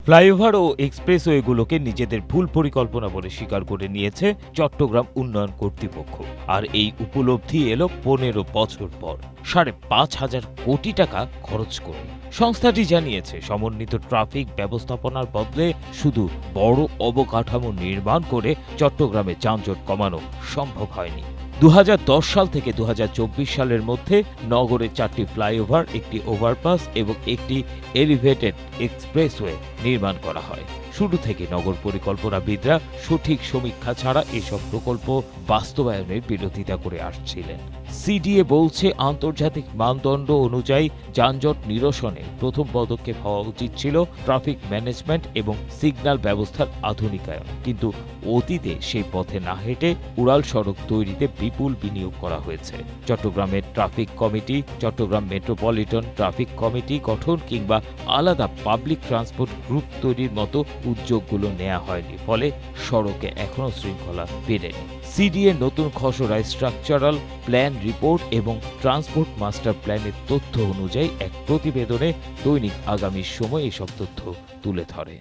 Flyover ও এক্সপ্রেসওয়েগুলোকে নিজেদের ভুল পরিকল্পনা বলে স্বীকার করে নিয়েছে চট্টগ্রাম উন্নয়ন কর্তৃপক্ষ। আর এই উপলব্ধি এলো 15 বছর পর 5,500 কোটি টাকা খরচ করে। সংস্থাটি জানিয়েছে, সমন্বিত ট্রাফিক ব্যবস্থাপনার বদলে শুধু বড় অবকাঠামো নির্মাণ করে চট্টগ্রামে যানজট কমানো সম্ভব হয়নি। 2010 সাল থেকে 2024 সালের মধ্যে নগরে 4টি ফ্লাইওভার, একটি ওভারপাস এবং একটি এলিভেটেড এক্সপ্রেসওয়ে নির্মাণ করা হয়। শুরু থেকে নগর পরিকল্পনাবিদরা সঠিক সমীক্ষা ছাড়া এসব প্রকল্প বাস্তবায়নের বিরোধিতা করে আসছিলেন। সিডিএ বলছে, আন্তর্জাতিক মানদণ্ড অনুযায়ী যানজট নিরসনে প্রথম পদক্ষেপ হওয়া উচিত ছিল ট্রাফিক ম্যানেজমেন্ট এবং সিগন্যাল ব্যবস্থার আধুনিকায়ন। কিন্তু অতীতে সেই পথে না হেঁটে উড়াল সড়ক তৈরিতে বিপুল বিনিয়োগ করা হয়েছে। চট্টগ্রামের traffic committee, Chattogram metropolitan traffic committee গঠন কিংবা আলাদা পাবলিক ট্রান্সপোর্ট গ্রুপ তৈরির মতো উদ্যোগগুলো নেওয়া হয়নি, ফলে সড়কে এখনও শৃঙ্খলা ফেরেনি। সিডিএ নতুন খসড়ায় স্ট্রাকচারাল প্ল্যান রিপোর্ট এবং ট্রান্সপোর্ট মাস্টার প্ল্যানের তথ্য অনুযায়ী এক প্রতিবেদনে দৈনিক আগামীর সময় এসব তথ্য তুলে ধরে।